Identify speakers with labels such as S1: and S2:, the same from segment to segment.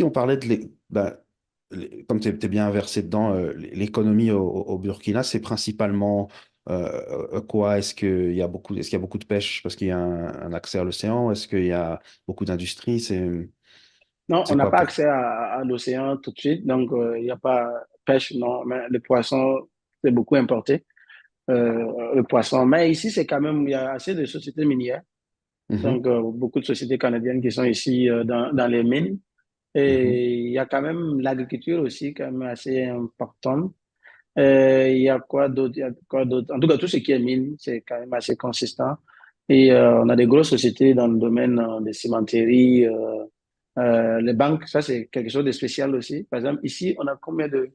S1: on parlait comme tu es bien versé dedans, l'économie au Burkina, c'est principalement quoi? Est-ce qu'il y a beaucoup de pêche parce qu'il y a un accès à l'océan? Est-ce qu'il y a beaucoup d'industrie?
S2: Non, on
S1: C'est
S2: n'a
S1: quoi
S2: pas
S1: pour...
S2: accès à l'océan tout de suite, donc il n'y a pas pêche, non, mais le poisson, c'est beaucoup importé, le poisson. Mais ici, c'est quand même, il y a assez de sociétés minières, donc
S1: Mhm,
S2: beaucoup de sociétés canadiennes qui sont ici dans les mines.
S1: mhm.
S2: Et il y a quand même l'agriculture aussi, quand même assez importante. Il y a quoi d'autre? Il y a quoi d'autre? En tout cas, tout ce qui est mine, c'est quand même assez consistant. Et on a des grosses sociétés dans le domaine des cimenteries, les banques. Ça, c'est quelque chose de spécial aussi. Par exemple, ici, on a combien de...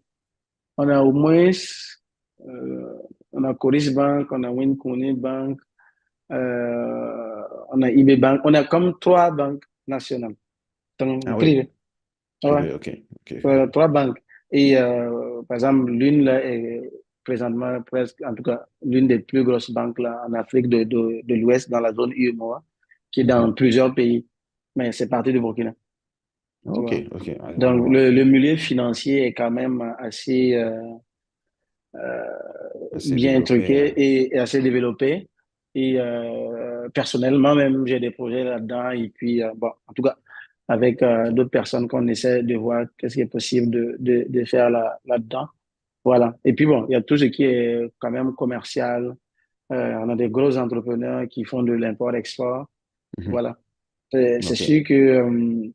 S2: On a au moins... euh, on a Coris Bank, on a Winconi Bank, on a IB Bank. On a comme trois banques nationales,
S1: Ah
S2: donc
S1: oui,
S2: privées. Ouais.
S1: privé, ok, ok, ok.
S2: Trois banques. Et par exemple, l'une là est présentement presque, en tout cas, l'une des plus grosses banques là, en Afrique de l'Ouest, dans la zone UEMOA, qui est dans
S1: Mhm.
S2: plusieurs pays. Mais c'est parti du Burkina, tu
S1: Ok,
S2: vois.
S1: ok, ouais, je
S2: Donc,
S1: vois.
S2: le milieu financier est quand même assez
S1: Assez
S2: bien
S1: développé.
S2: truqué et assez développé. Et personnellement, même, j'ai des projets là-dedans. Et puis, bon, en tout cas, avec
S1: Ok.
S2: d'autres personnes qu'on essaie de voir qu'est-ce qui est possible de faire là-dedans. Voilà. Et puis bon, il y a tout ce qui est quand même commercial. On a des gros entrepreneurs qui font de l'import-export.
S1: Mhm.
S2: Voilà. C'est
S1: Ok.
S2: sûr que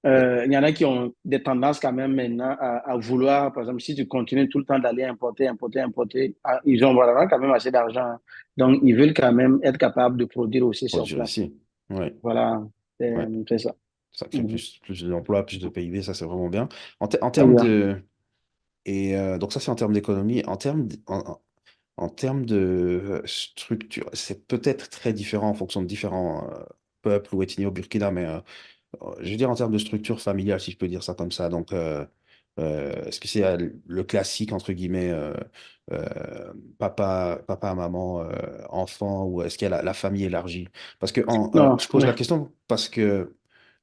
S2: il y en a qui ont des tendances quand même maintenant à vouloir, par exemple, si tu continues tout le temps d'aller importer, importer, importer, ils ont vraiment quand même assez d'argent. Donc, ils veulent quand même être capables de produire aussi sur
S1: Produire
S2: place.
S1: ici. Ouais,
S2: Voilà. C'est
S1: ouais.
S2: c'est ça.
S1: Ça crée
S2: Mhm.
S1: plus d'emplois, plus de PIB, ça c'est vraiment bien. En termes
S2: Exact.
S1: de... Et donc ça c'est en termes d'économie. En termes de structure, c'est peut-être très différent en fonction de différents peuples ou ethnies au Burkina, mais je veux dire en termes de structure familiale, si je peux dire ça comme ça. Donc, est-ce que c'est le classique, entre guillemets, papa, maman, enfant, ou est-ce qu'il y a la famille élargie? Parce que
S2: Non,
S1: je pose la question parce que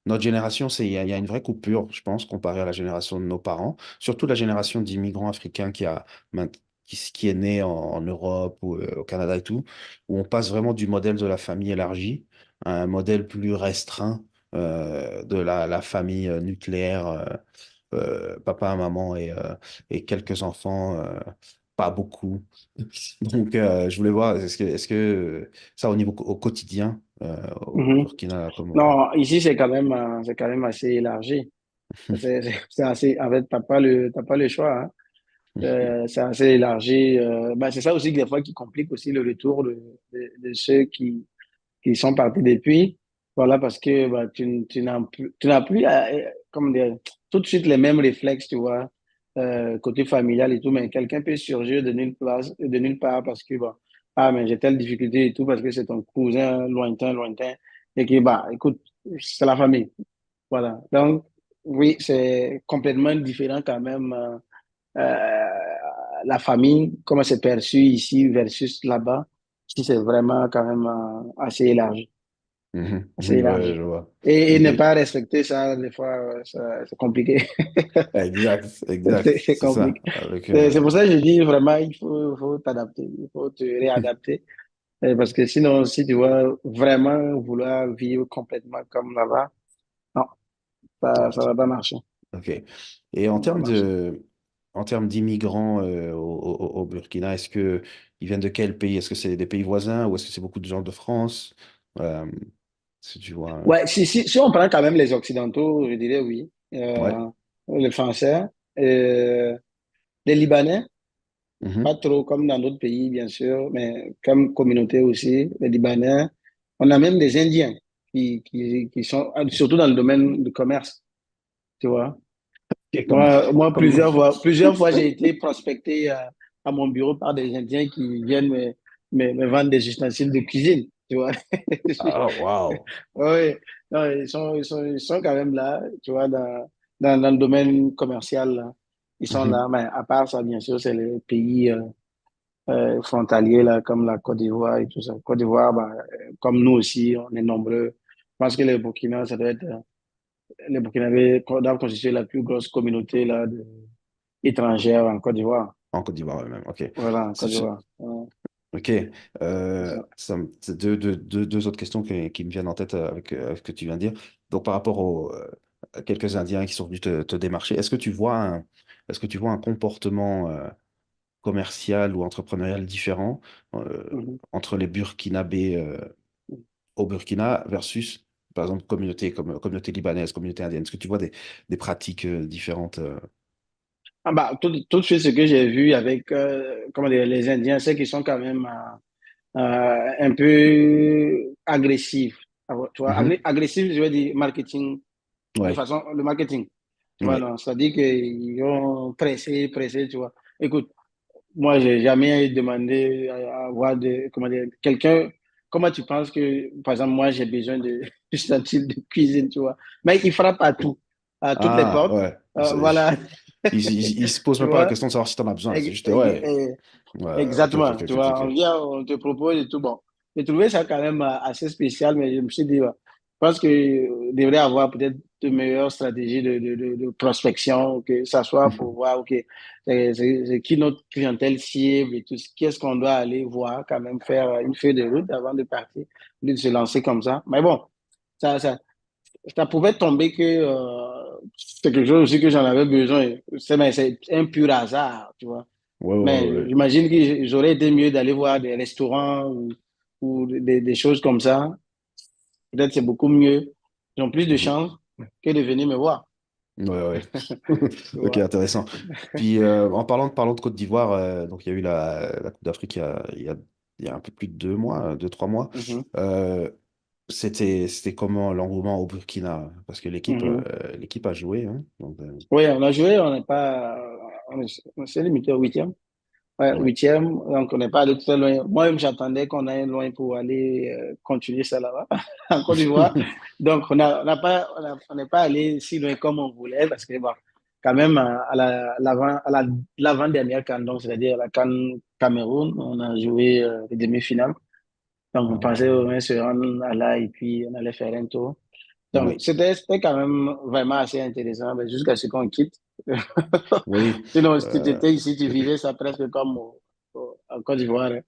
S1: notre génération, il y a une vraie coupure, je pense, comparée à la génération de nos parents, surtout la génération d'immigrants africains qui est née en Europe ou au Canada et tout, où on passe vraiment du modèle de la famille élargie à un modèle plus restreint de la famille nucléaire, papa, maman et quelques enfants, pas beaucoup. Donc, je voulais voir, est-ce que ça au quotidien, au
S2: mhm.
S1: Burkina, comme...
S2: Non, ici, c'est quand même assez élargi. C'est assez, en fait, t'as pas le choix, hein. C'est assez élargi. Ben, c'est ça aussi que des fois qui complique aussi le retour de ceux qui sont partis depuis. Voilà, parce que ben, tu n'as plus comment dire, tout de suite les mêmes réflexes, tu vois, côté familial et tout, mais quelqu'un peut surgir de nulle part parce que, bon, ah, mais j'ai telle difficulté et tout, parce que c'est ton cousin lointain, et que, bah, écoute, c'est la famille. Voilà. Donc, oui, c'est complètement différent quand même. La famille, comment c'est perçu ici versus là-bas, si c'est vraiment quand même assez élargi,
S1: Mhm.
S2: assez
S1: Ouais,
S2: élargi.
S1: je vois.
S2: Et ne
S1: Ok.
S2: pas respecter ça, des fois, c'est compliqué.
S1: Exact, exact,
S2: C'est
S1: c'est ça.
S2: compliqué.
S1: Avec,
S2: C'est pour ça que je dis vraiment, faut t'adapter, il faut te réadapter. Parce que sinon, si tu vas vraiment vouloir vivre complètement comme là-bas, non, ça va pas marcher.
S1: ok. Et
S2: Ça va pas marcher.
S1: en termes d'immigrants au Burkina, est-ce que ils viennent de quel pays? Est-ce que c'est des pays voisins ou est-ce que c'est beaucoup de gens de France? Euh, si tu vois.
S2: Ouais, si on prend quand même les Occidentaux, je dirais oui.
S1: Ouais.
S2: Les Français, euh, les Libanais, pas
S1: Mhm.
S2: trop comme dans d'autres pays, bien sûr, mais comme communauté aussi, les Libanais. On a même des Indiens qui sont, surtout dans le domaine du commerce, tu vois.
S1: Et comme nous.
S2: Plusieurs fois, j'ai été prospecté à mon bureau par des Indiens qui viennent me vendre des ustensiles de cuisine, tu vois.
S1: Ah, waouh.
S2: Oui, non, ils sont quand même là, tu vois, dans le domaine commercial, là. Ils sont
S1: Mhm.
S2: là, mais à part ça, bien sûr, c'est les pays frontaliers, là, comme la Côte d'Ivoire et tout ça. Côte d'Ivoire, bah, comme nous aussi, on est nombreux. Je pense que le Burkina, ça doit être les Burkinabés doivent constituer la plus grosse communauté là, étrangère en Côte d'Ivoire.
S1: En Côte d'Ivoire, ouais, même. Ok.
S2: Voilà, en Côte
S1: C'est-
S2: d'Ivoire. Ouais,
S1: Ok.
S2: c'est ça.
S1: C'est deux autres questions qui me viennent en tête avec ce que tu viens de dire. Donc, par rapport à quelques Indiens qui sont venus te démarcher, est-ce que tu vois un comportement commercial ou entrepreneurial différent
S2: Mhm.
S1: entre les Burkinabés au Burkina versus, par exemple, communauté comme communauté libanaise, communauté indienne? Est-ce que tu vois des pratiques différentes
S2: Ah bah, tout de suite, ce que j'ai vu avec comment dire, les Indiens, c'est qu'ils sont quand même un peu agressifs. Ah, tu vois,
S1: Mhm.
S2: agressifs, je veux dire marketing, de
S1: Ouais,
S2: façon, le marketing. Tu vois,
S1: ouais.
S2: non, c'est-à-dire qu'ils ont pressé, tu vois. Écoute, moi, j'ai jamais demandé à avoir comment dire, quelqu'un. Comment tu penses que, par exemple, moi, j'ai besoin de ce type de cuisine, tu vois. Mais il frappe à tout, à toutes les
S1: Ah,
S2: portes.
S1: ouais.
S2: Voilà.
S1: Il se pose
S2: Tu
S1: même pas la
S2: vois.
S1: question de savoir si tu en as besoin. C'est
S2: Ex-
S1: juste,
S2: ex-
S1: ouais.
S2: eh,
S1: Ouais, ok, ok,
S2: Exactement.
S1: ok,
S2: Tu
S1: ok,
S2: vois, on
S1: ok.
S2: vient, on te propose et tout. Bon, j'ai trouvé ça quand même assez spécial, mais je me suis dit, ouais, je pense qu'il devrait avoir peut-être de meilleures stratégies de prospection, que ça soit pour voir, OK, c'est qui notre clientèle cible et tout, qu'est-ce qu'on doit aller voir, quand même faire une feuille de route avant de partir, au lieu de se lancer comme ça. Mais bon, ça, ça, ça pouvait tomber que c'est quelque chose aussi que j'en avais besoin. C'est un pur hasard, tu vois.
S1: Ouais, ouais,
S2: Mais
S1: ouais.
S2: j'imagine que j'aurais été mieux d'aller voir des restaurants ou des choses comme ça. Peut-être c'est beaucoup mieux. Ils ont plus de
S1: Mhm.
S2: chances que de venir me voir.
S1: Ouais, ouais.
S2: Tu
S1: Ok,
S2: vois.
S1: intéressant. Puis, parlant de Côte d'Ivoire, donc il y a eu la Coupe d'Afrique il y a un peu plus de 2 mois, 2, 3 mois.
S2: Mhm,
S1: Euh, c'était comment l'engouement au Burkina? Parce que
S2: mhm.
S1: l'équipe a joué, hein, donc,
S2: Oui, on a joué, on n'est pas, on s'est limité au huitième. Ouais,
S1: ouais.
S2: huitième, donc on n'est pas allé très loin. Moi-même, j'attendais qu'on aille loin pour aller continuer ça là-bas, en Côte d'Ivoire. Donc, on n'est pas allé si loin comme on voulait, parce que, bon, quand même, l'avant-dernière CAN, donc, c'est-à-dire la CAN Cameroun, on a joué les demi-finales. Donc, on pensait au
S1: Ah,
S2: moins se rendre à là et puis on allait faire un tour. Donc,
S1: oui,
S2: c'était quand même vraiment assez intéressant, mais jusqu'à ce qu'on quitte.
S1: oui.
S2: Sinon, si tu
S1: Euh,
S2: étais ici, tu vivais ça presque comme en Côte d'Ivoire, hein.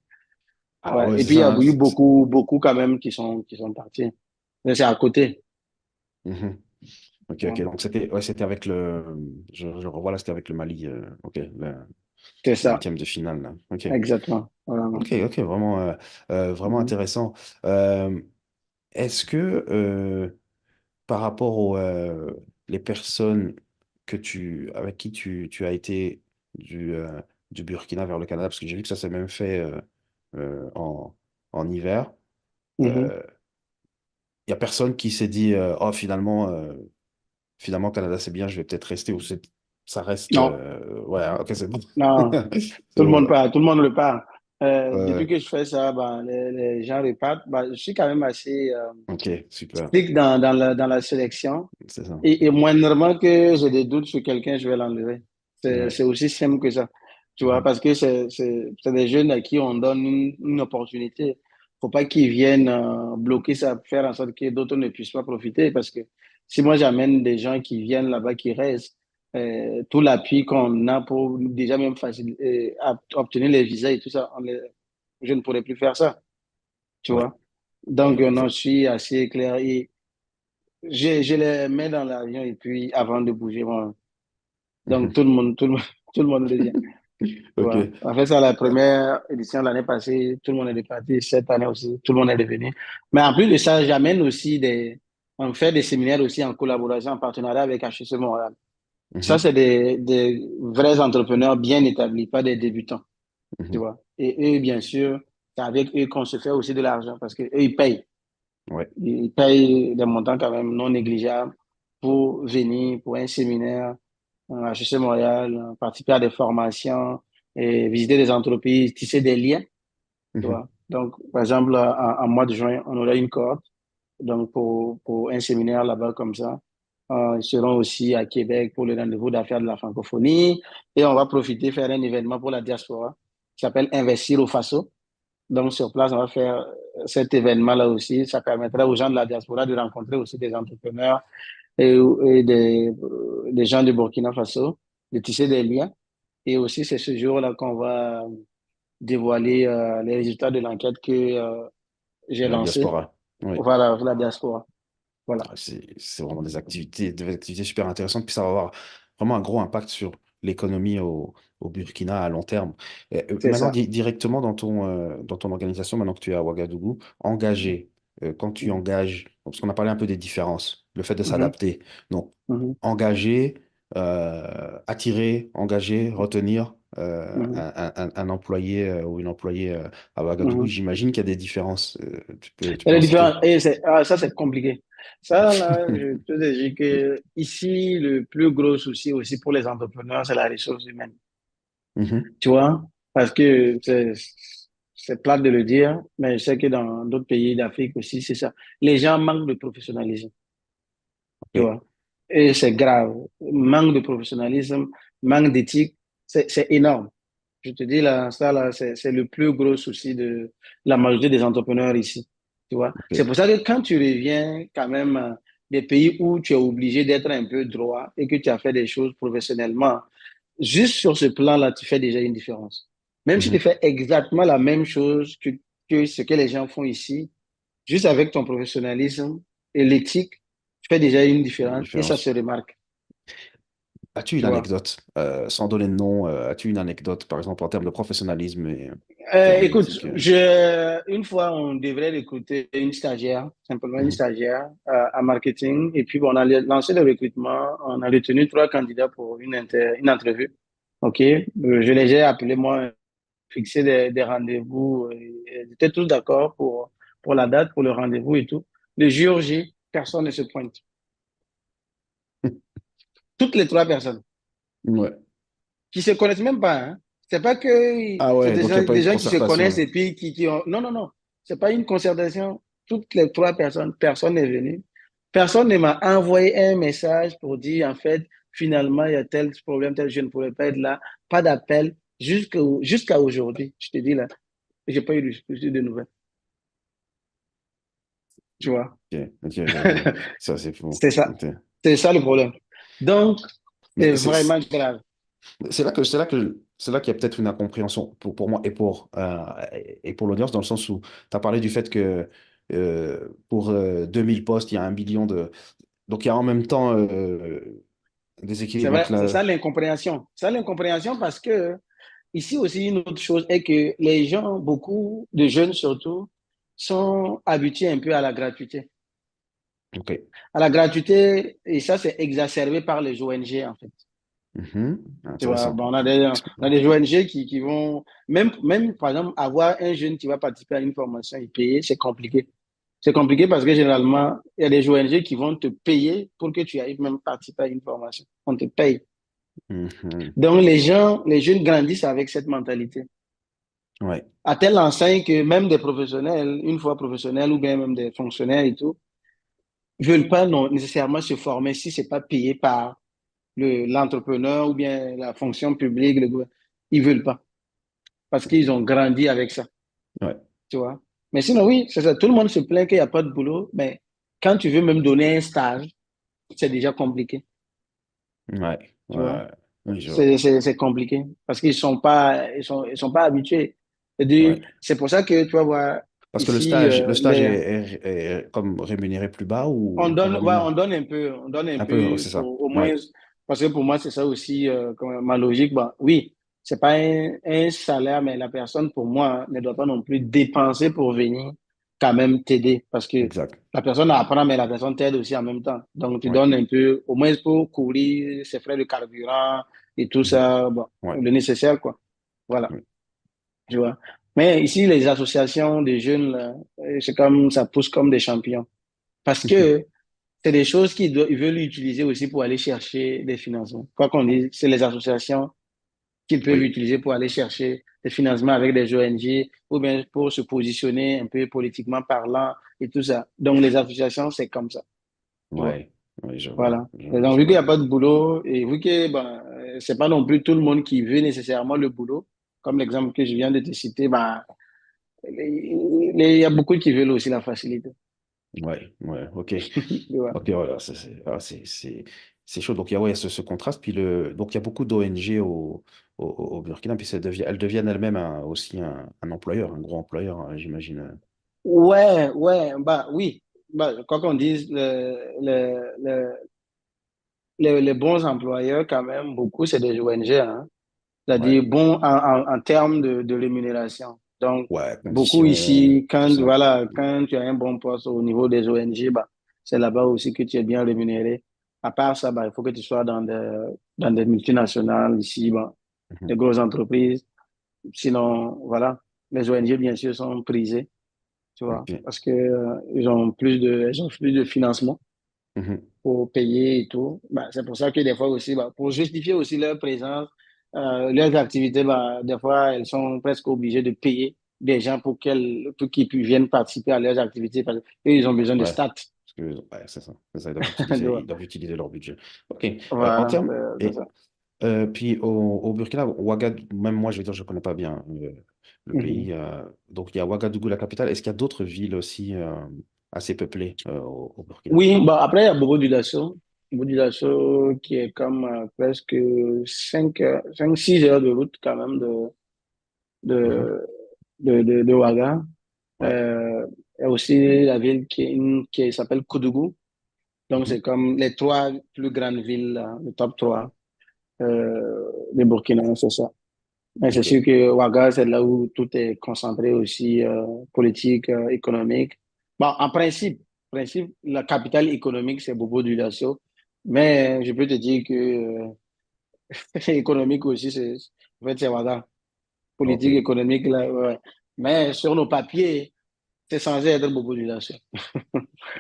S1: ah
S2: Ouais.
S1: ouais,
S2: Et
S1: c'est
S2: puis, il y a
S1: ça, hein,
S2: eu beaucoup quand même qui sont partis. Mais c'est à côté.
S1: mhm. Ok, ok.
S2: Ouais.
S1: Donc c'était avec je revois là, c'était avec le Mali. Ok,
S2: C'est
S1: le
S2: ça,
S1: huitième de finale, là. Ok,
S2: exactement. Voilà.
S1: ok, ok. Vraiment, vraiment
S2: Mhm.
S1: intéressant. Euh, Est-ce que par rapport aux les personnes avec qui tu as été du Burkina vers le Canada, parce que j'ai vu que ça s'est même fait en hiver,
S2: Mhm.
S1: il n'y a personne qui s'est dit oh finalement Canada c'est bien, je vais peut-être rester ou ça reste
S2: Non,
S1: ouais, ok, c'est bon.
S2: non,
S1: C'est bon.
S2: tout le monde le parle. Depuis
S1: Ouais,
S2: que je fais ça, ben, les gens repartent. Ben, je suis quand même assez
S1: ok, super.
S2: strict dans la sélection.
S1: C'est ça.
S2: Et moindrement que j'ai des doutes sur quelqu'un, je vais l'enlever. C'est
S1: Ouais.
S2: aussi simple que ça. Tu vois,
S1: Mhm.
S2: parce que c'est des jeunes à qui on donne une opportunité. Faut pas qu'ils viennent bloquer ça, faire en sorte que d'autres ne puissent pas profiter. Parce que si moi j'amène des gens qui viennent là-bas, qui restent, tout l'appui qu'on a pour déjà même obtenir les visas et tout ça, je ne pourrais plus faire ça. Tu
S1: Ouais.
S2: vois. Donc,
S1: Ouais,
S2: non,
S1: ok.
S2: je suis assez clair. Et je les mets dans l'avion et puis avant de bouger, bon, donc
S1: Mhm.
S2: tout le monde le vient. Tu
S1: Ok.
S2: vois. En fait, ça, la première édition l'année passée, tout le monde est parti. Cette année aussi, tout le monde est revenu. Mais en plus de ça, j'amène aussi on fait des séminaires aussi en collaboration, en partenariat avec HEC Montréal. Ça,
S1: Mhm.
S2: c'est des vrais entrepreneurs bien établis, pas des débutants. Tu
S1: Mhm.
S2: vois. Et eux, bien sûr, c'est avec eux qu'on se fait aussi de l'argent parce que eux, ils payent.
S1: Ouais.
S2: Ils payent des montants quand même non négligeables pour venir pour un séminaire à HEC Montréal, participer à des formations et visiter des entreprises, tisser des liens, tu
S1: Mhm.
S2: vois. Donc, par exemple, en mois de juin, on aura une cohorte donc pour un séminaire là-bas comme ça. Ils seront aussi à Québec pour le rendez-vous d'affaires de la francophonie et on va profiter faire un événement pour la diaspora qui s'appelle Investir au Faso. Donc, sur place, on va faire cet événement-là aussi. Ça permettra aux gens de la diaspora de rencontrer aussi des entrepreneurs et des gens du Burkina Faso, de tisser des liens. Et aussi, c'est ce jour-là qu'on va dévoiler les résultats de l'enquête que j'ai
S1: La
S2: lancée.
S1: diaspora. Oui.
S2: Voilà, la diaspora. Voilà,
S1: C'est vraiment des activités super intéressantes. Puis ça va avoir vraiment un gros impact sur l'économie au Burkina à long terme.
S2: c'est
S1: Maintenant,
S2: ça.
S1: directement dans ton organisation, maintenant que tu es à Ouagadougou, engagé, quand tu
S2: Mhm,
S1: engages, parce qu'on a parlé un peu des différences, le fait de
S2: mhm,
S1: s'adapter. Donc,
S2: mhm,
S1: engager, attirer, engager, retenir
S2: mhm,
S1: un employé ou une employée à Ouagadougou,
S2: mhm.
S1: j'imagine qu'il y a des différences. Tu
S2: Et
S1: peux
S2: les
S1: en citer?
S2: différents, et ça, c'est compliqué. Ça, là, je te dis que ici, le plus gros souci aussi pour les entrepreneurs, c'est la ressource humaine.
S1: Mhm.
S2: Tu vois? Parce que c'est plate de le dire, mais je sais que dans d'autres pays d'Afrique aussi, c'est ça. Les gens manquent de professionnalisme. Tu
S1: Ok.
S2: vois? Et c'est grave. Manque de professionnalisme, manque d'éthique, c'est énorme. Je te dis là, ça là, c'est le plus gros souci de la majorité des entrepreneurs ici. Tu vois? C'est
S1: Ok.
S2: pour ça que quand tu reviens quand même des pays où tu es obligé d'être un peu droit et que tu as fait des choses professionnellement, juste sur ce plan-là, tu fais déjà une différence. Même si tu
S1: Mhm.
S2: fais exactement la même chose que ce que les gens font ici, juste avec ton professionnalisme et l'éthique, tu fais déjà une
S1: Une
S2: différence et ça se
S1: différence.
S2: remarque.
S1: As-tu une
S2: Tu vois?
S1: anecdote, sans donner de nom, as-tu une anecdote, par exemple, en termes de professionnalisme et en termes
S2: Écoute,
S1: d'éthique?
S2: une fois, on devrait recruter une stagiaire, simplement une
S1: Mhm.
S2: stagiaire à marketing. Et puis, bon, on a lancé le recrutement. On a retenu trois candidats pour une entrevue. OK. Je les ai appelés, moi, fixer des rendez-vous. Ils étaient tous d'accord pour la date, pour le rendez-vous et tout. Le jour J, personne ne se pointe. Toutes les trois personnes
S1: Ouais.
S2: qui se connaissent même pas, hein. C'est pas que
S1: Ah
S2: c'est
S1: ouais, donc il n'y a pas eu
S2: des
S1: de
S2: gens qui se connaissent
S1: concertation.
S2: et puis qui ont. Non, non, non. C'est pas une concertation. Toutes les trois personnes, personne n'est venu. Personne ne m'a envoyé un message pour dire, en fait, finalement, il y a tel problème, tel, je ne pourrais pas être là. Pas d'appel jusqu'à aujourd'hui. Je te dis là, j'ai pas eu de nouvelles. Tu vois.
S1: Ok, ok, ok. Ça, c'est fou.
S2: C'est ça.
S1: Ok.
S2: C'est ça le problème. Donc, c'est
S1: Mais
S2: vraiment grave.
S1: c'est là qu'il y a peut-être une incompréhension pour moi et pour l'audience, dans le sens où tu as parlé du fait que pour 2000 postes, il y a un million de. Donc il y a en même temps des
S2: C'est
S1: équilibres.
S2: vrai,
S1: Donc
S2: c'est
S1: là,
S2: ça l'incompréhension. C'est ça l'incompréhension parce que ici aussi, une autre chose est que les gens, beaucoup de jeunes surtout, sont habitués un peu à la gratuité.
S1: ok.
S2: À la gratuité, et ça, c'est exacerbé par les ONG, en fait.
S1: Mhm.
S2: Tu vois,
S1: Intéressant.
S2: bon, on a des ONG qui vont, même, par exemple, avoir un jeune qui va participer à une formation et payer, c'est compliqué. C'est compliqué parce que généralement, il y a des ONG qui vont te payer pour que tu ailles même participer à une formation. On te paye.
S1: Mhm.
S2: Donc, les jeunes grandissent avec cette mentalité.
S1: Ouais,
S2: À telle enseigne que même des professionnels, une fois professionnels ou bien même des fonctionnaires et tout, veulent pas non, nécessairement se former si c'est pas payé par l'entrepreneur ou bien la fonction publique, le gouvernement. Ils veulent pas parce qu'ils ont grandi avec ça,
S1: ouais,
S2: tu vois. Mais sinon, oui, c'est ça. Tout le monde se plaint qu'il n'y a pas de boulot, mais quand tu veux même donner un stage, c'est déjà compliqué,
S1: ouais,
S2: tu vois.
S1: ouais. Oui, je vois.
S2: C'est compliqué parce ils sont pas habitués.
S1: Ouais.
S2: C'est pour ça que tu vas voir
S1: Parce que
S2: ici,
S1: le stage est comme rémunéré plus bas ou pas
S2: ouais,
S1: rémunéré?
S2: on donne un
S1: Un peu, ouais,
S2: peu
S1: c'est ça.
S2: pour au moins,
S1: Ouais.
S2: parce que pour moi, c'est ça aussi ma logique. Bon, oui, c'est pas un salaire, mais la personne, pour moi, ne doit pas non plus dépenser pour venir quand même t'aider, parce que
S1: Exact.
S2: la personne apprend, mais la personne t'aide aussi en même temps. Donc, tu
S1: Ouais.
S2: donnes un peu, au moins pour couvrir ses frais de carburant et tout
S1: Mhm.
S2: ça, bon,
S1: Ouais.
S2: le nécessaire, quoi. Voilà,
S1: Oui.
S2: tu vois. Mais ici, les associations des jeunes, là, c'est comme, ça pousse comme des champions. Parce que c'est des choses ils veulent utiliser aussi pour aller chercher des financements. Quoi qu'on dise, c'est les associations qu'ils peuvent
S1: Oui.
S2: utiliser pour aller chercher des financements avec des ONG ou bien pour se positionner un peu politiquement parlant et tout ça. Donc, les associations, c'est comme ça. Tu vois.
S1: Ouais. Oui, je vois.
S2: Voilà. Et donc,
S1: Je
S2: vu qu'il n'y a
S1: vois.
S2: pas de boulot et vu que ben, c'est pas non plus tout le monde qui veut nécessairement le boulot, comme l'exemple que je viens de te citer, ben, il y a beaucoup qui veulent aussi la facilité.
S1: Ouais, ouais, ok.
S2: Tu vois.
S1: Ok, voilà, c'est chaud. Donc, il y a ce contraste. Puis, donc, il y a beaucoup d'ONG au Burkina. Puis, elles deviennent elles-mêmes aussi un employeur, un gros employeur, hein, j'imagine.
S2: Ouais, ouais, bah oui. Bah, quoi qu'on dise, les bons employeurs, quand même, beaucoup, c'est des ONG, hein. C'est-à-dire
S1: Ouais,
S2: bon en termes de rémunération. Donc,
S1: ouais,
S2: beaucoup
S1: conditions,
S2: ici,
S1: tout
S2: quand,
S1: ça.
S2: voilà, quand tu as un bon poste au niveau des ONG, bah, c'est là-bas aussi que tu es bien rémunéré. À part ça, bah, il faut que tu sois dans des multinationales ici, bah,
S1: Mhm.
S2: des grosses entreprises. Sinon, voilà, les ONG, bien sûr, sont prisées, tu vois,
S1: Ok.
S2: parce que, ils ont plus de financement
S1: Mhm.
S2: pour payer et tout. Bah, c'est pour ça que des fois aussi, bah, pour justifier aussi leur présence, leurs activités, bah, des fois, elles sont presque obligées de payer des gens pour qu'ils puissent viennent participer à leurs activités parce qu'eux, ils ont besoin de
S1: Ouais,
S2: stats.
S1: parce que, ouais, c'est ça. C'est ça,
S2: Tu vois.
S1: ils doivent utiliser leur budget. Ok. En
S2: Voilà,
S1: termes,
S2: c'est
S1: et
S2: ça.
S1: puis au Burkina, Ouagadougou, même moi, je vais dire, je ne connais pas bien le
S2: Mhm.
S1: pays. Donc, il y a Ouagadougou, la capitale. Est-ce qu'il y a d'autres villes aussi assez peuplées au Burkina?
S2: Oui, bah, après, il y a Bobo Dioulasso qui est comme presque 6 heures de route quand même
S1: Mhm.
S2: de, de Ouaga.
S1: Ouais.
S2: Euh, il y a aussi la ville qui s'appelle Koudougou. Donc,
S1: Mhm.
S2: c'est comme les trois plus grandes villes, là, le top 3 de Burkina, c'est ça. Mais c'est
S1: Ok.
S2: sûr que Ouaga, c'est là où tout est concentré aussi, politique, économique. Bon, principe, la capitale économique, c'est Bobo Dioulasso. Mais je peux te dire que économique aussi, en fait, c'est Ouaga.
S1: Ok.
S2: Politique, économique, là, ouais. Mais sur nos papiers, c'est censé être Bobo Dioulasso.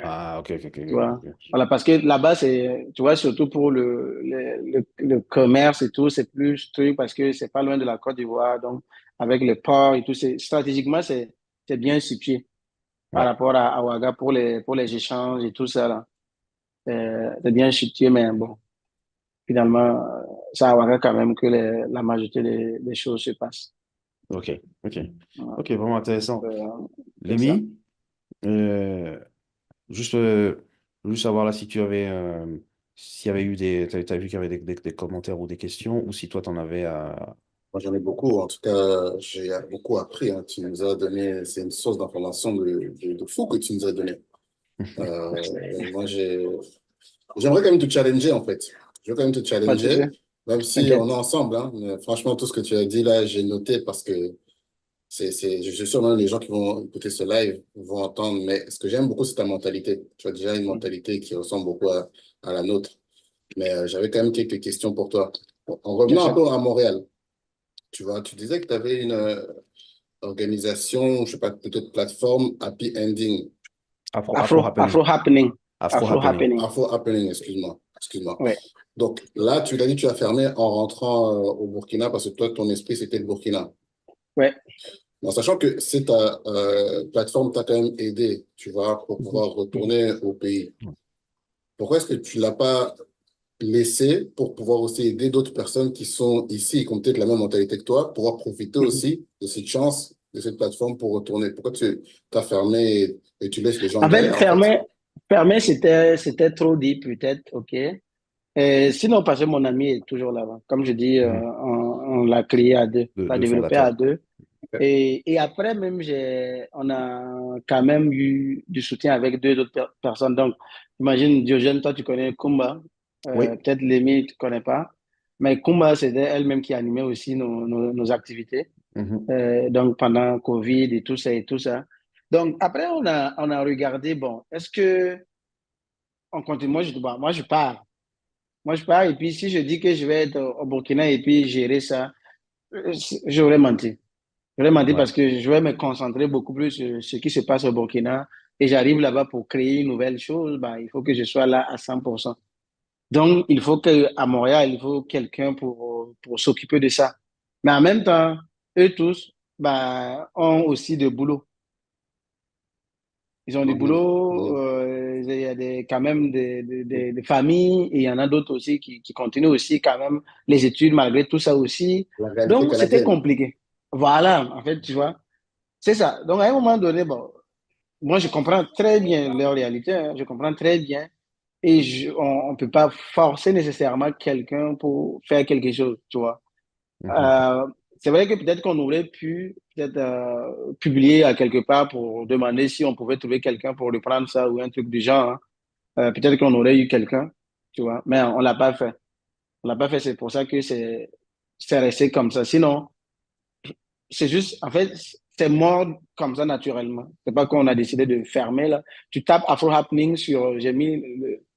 S1: Ah, ok, ok, ok,
S2: Tu
S1: ok,
S2: vois.
S1: ok.
S2: Voilà, parce que là-bas, c'est, tu vois, surtout pour le commerce et tout, c'est plus truc parce que c'est pas loin de la Côte d'Ivoire. Donc, avec le port et tout, stratégiquement, c'est bien situé par
S1: Ouais.
S2: rapport à Ouaga pour les échanges et tout ça, là. C'est bien situé, mais bon, finalement, c'est à Ouaga quand même que la majorité des choses se passent.
S1: Ok, ok.
S2: Voilà.
S1: Ok, vraiment intéressant.
S2: C'est ça.
S1: Lémi, euh, juste, juste savoir là si tu avais, s'il y avait eu t'as vu qu'il y avait des commentaires ou des questions, ou si toi t'en avais à.
S3: Moi, j'en ai beaucoup. En tout cas, j'ai beaucoup appris, hein. Tu nous as donné, c'est une source d'information de fou que tu nous as donné. Moi, j'aimerais quand même te challenger, en fait. Je veux quand même te
S2: Pas de souci.
S3: challenger, même si on
S2: T'inquiète.
S3: est ensemble, hein. Mais franchement, tout ce que tu as dit là, j'ai noté parce que je suis sûr même les gens qui vont écouter ce live vont entendre. Mais ce que j'aime beaucoup, c'est ta mentalité. Tu as déjà une mentalité qui ressemble beaucoup à la nôtre. Mais j'avais quand même quelques questions pour toi. En
S2: Bien
S3: revenant un
S2: sûr.
S3: peu à Montréal. Tu vois, tu disais que tu avais une organisation, je sais pas, peut-être plateforme Happy Ending,
S1: Afro Happening.
S2: Afro happening.
S1: Afro
S2: Afro
S1: Happening.
S2: happening.
S3: Afro Happening, excuse-moi, excuse-moi.
S2: Ouais.
S3: Donc là, tu l'as dit, tu as fermé en rentrant au Burkina parce que toi, ton esprit, c'était le Burkina.
S2: Ouais.
S3: En sachant que cette plateforme t'a quand même aidé, tu vois, pour
S2: Mhm.
S3: pouvoir
S2: Mhm.
S3: retourner au pays. Pourquoi est-ce que tu l'as pas laissé pour pouvoir aussi aider d'autres personnes qui sont ici, qui ont peut-être la même mentalité que toi, pouvoir profiter
S2: Mhm.
S3: aussi de cette chance, de cette plateforme pour retourner? Pourquoi tu t'as fermé et tu laisses les gens en
S2: En fait,
S3: galère, en fait?
S2: fermer, c'était trop dit, peut-être, ok. Sinon, parce que mon ami est toujours là-bas. Comme je dis,
S1: Mhm.
S2: on l'a créé à deux, on l'a
S1: Deux
S2: développé à
S1: fondateurs.
S2: deux.
S3: Ok.
S2: Et après, même, on a quand même eu du soutien avec deux autres personnes. Donc, imagine, Diogène, toi, tu connais Kumba.
S1: Oui.
S2: Peut-être Lémi, tu connais pas. Mais Kumba, c'était elle-même qui animait aussi nos activités.
S1: Mhm.
S2: Donc, pendant Covid et tout ça et tout ça. Donc, après, on a regardé, bon, est-ce que on continue? Bon, moi, je pars. Moi, je pars. Et puis, si je dis que je vais être au Burkina et puis gérer ça, j'aurais menti. J'aurais menti
S1: Ouais.
S2: parce que je vais me concentrer beaucoup plus sur ce qui se passe au Burkina. Et j'arrive là-bas pour créer une nouvelle chose. Bah, il faut que je sois là à 100%. Donc, il faut qu'à Montréal, il faut quelqu'un pour s'occuper de ça. Mais en même temps, eux tous bah, ont aussi de boulot. Ils ont du
S3: Mhm.
S2: boulot,
S3: Mhm.
S2: il y a quand même des familles et il y en a d'autres aussi qui continuent aussi quand même les études malgré tout ça aussi.
S3: La réalité
S2: Donc, c'était
S3: canadienne.
S2: compliqué. Voilà, en fait, tu vois, c'est ça. Donc, à un moment donné, bon, moi, je comprends très bien leur réalité, hein, je comprends très bien. Et on ne peut pas forcer nécessairement quelqu'un pour faire quelque chose, tu vois.
S1: Mhm.
S2: Euh, c'est vrai que peut-être qu'on aurait pu peut-être publier à quelque part pour demander si on pouvait trouver quelqu'un pour reprendre ça ou un truc du genre, hein. Peut-être qu'on aurait eu quelqu'un, tu vois, mais on l'a pas fait. On l'a pas fait, c'est pour ça que c'est resté comme ça. Sinon, c'est juste, en fait, c'est mort comme ça naturellement. C'est pas qu'on a décidé de fermer là. Tu tapes Afro Happening sur, j'ai mis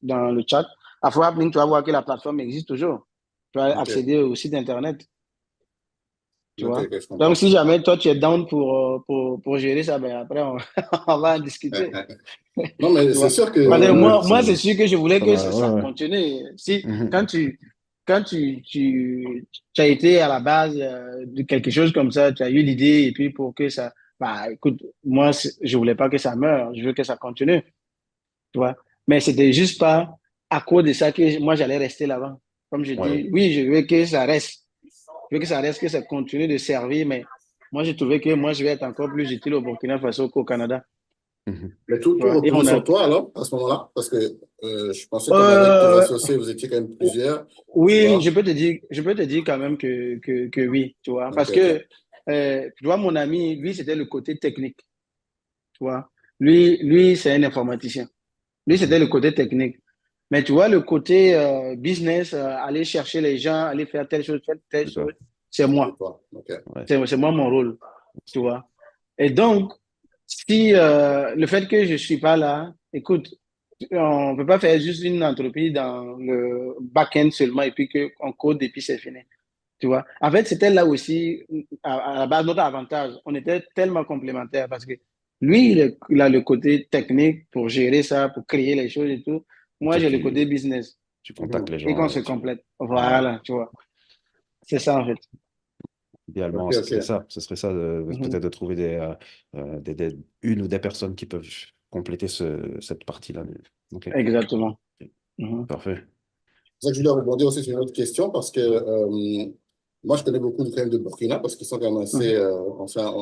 S2: dans le chat, Afro Happening, tu vas voir que la plateforme existe toujours. Tu vas
S3: Ok,
S2: accéder au site internet, tu
S3: ok,
S2: vois.
S3: ok, je
S2: Donc,
S3: comprends.
S2: si jamais toi tu es down pour gérer ça, ben après on va en discuter.
S3: Non, mais
S2: Tu
S3: c'est
S2: vois.
S3: sûr que
S2: Parce que
S1: Ouais,
S2: moi, c'est sûr que je voulais
S1: ça
S2: que
S1: va,
S2: ça
S1: ouais, ouais.
S2: continue. Si,
S1: Mhm.
S2: quand tu as été à la base de quelque chose comme ça, tu as eu l'idée, et puis pour que ça, bah, écoute, moi, je voulais pas que ça meure, je veux que ça continue, tu vois. Mais c'était juste pas à cause de ça que moi, j'allais rester là-bas. Comme je
S1: Ouais.
S2: dis, oui, je veux que ça reste. Je veux que ça reste, que ça continue de servir, mais moi, j'ai trouvé que moi, je vais être encore plus utile au Burkina Faso qu'au Canada,
S3: Mhm. Mais tout,
S2: tu
S3: tout
S2: vois. Et
S3: reposait
S2: on a,
S3: sur toi alors, à ce moment-là, parce que je pensais comme avec tes
S2: euh,
S3: associés, vous étiez quand même
S2: O-
S3: plusieurs, tu
S2: Oui,
S3: vois.
S2: je peux te dire quand même que oui, tu vois.
S3: Ok,
S2: Parce
S3: ok.
S2: que, tu vois, mon ami, lui, c'était le côté technique, tu vois. C'est un informaticien. Lui,
S1: Mhm.
S2: c'était le côté technique. Mais tu vois, le côté business, aller chercher les gens, aller faire telle
S1: C'est
S2: chose,
S1: ça.
S2: c'est
S3: C'était
S2: moi.
S3: toi. Ok.
S1: Ouais.
S2: C'est moi mon rôle, tu vois. Et donc, si le fait que je suis pas là, écoute, on peut pas faire juste une entreprise dans le back-end seulement et puis qu'on code et puis c'est fini. Tu vois? En fait, c'était là aussi, à la base, notre avantage. On était tellement complémentaires parce que lui, il a le côté technique pour gérer ça, pour créer les choses et tout. Moi,
S1: Toi,
S2: j'ai le côté
S1: tu,
S2: business.
S1: tu contactes
S2: Mhm.
S1: les
S2: Et
S1: gens
S2: qu'on se
S1: et tu...
S2: complète.
S1: Ouais.
S2: Voilà, tu vois. C'est ça, en fait.
S1: Idéalement,
S3: Ok,
S1: ce serait
S3: ok.
S1: ça. Ce serait ça,
S2: Mhm.
S1: peut-être de trouver une ou des personnes qui peuvent compléter cette partie-là. Ok,
S2: Exactement. Mhm.
S1: parfait.
S3: C'est ça que je voulais rebondir aussi sur une autre question parce que moi, je connais beaucoup quand même de Burkina parce qu'ils sont quand même assez,
S2: Mhm.
S3: enfin,